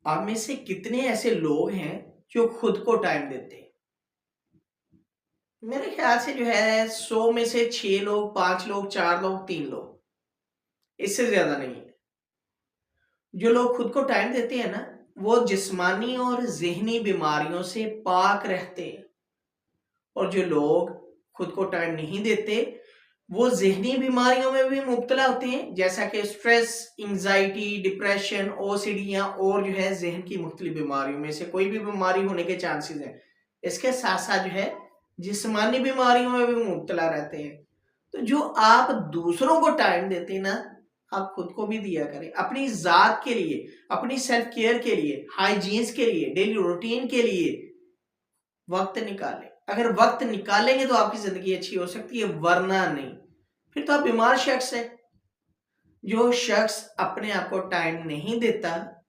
आप में से कितने ऐसे लोग हैं जो खुद को टाइम देते हैं? मेरे ख्याल से जो है 100 में से 6 लोग, 5 लोग, 4 लोग, 3 लोग, इससे ज़्यादा नहीं है। जो लोग खुद को टाइम देते हैं ना, वो जिस्मानी और ज़हनी बीमारियों से पाक रहते हैं। और जो लोग खुद को टाइम नहीं देते, वो ज़हनी बीमारियों में भी मुब्तला होते हैं, जैसा कि स्ट्रेस, एंग्ज़ायटी, डिप्रेशन, ओसीडी और जो है ज़हन की मुख्तलिफ बीमारियों में से कोई भी बीमारी होने के चांसेस हैं। इसके साथ-साथ जो है जिस्मानी बीमारियों में भी मुब्तला रहते हैं। तो जो आप दूसरों को टाइम देते हैं ना, आप खुद को भी दिया करें। अपनी ज़ात के लिए, अपनी सेल्फ केयर के लिए, हाइजीन्स के लिए, डेली रूटीन के लिए वक़्त निकालें। अगर वक़्त निकालेंगे तो आपकी ज़िंदगी अच्छी हो सकती है, वरना नहीं। फिर तो आप बीमार शख्स हैं। जो शख्स अपने आप को टाइम नहीं देता,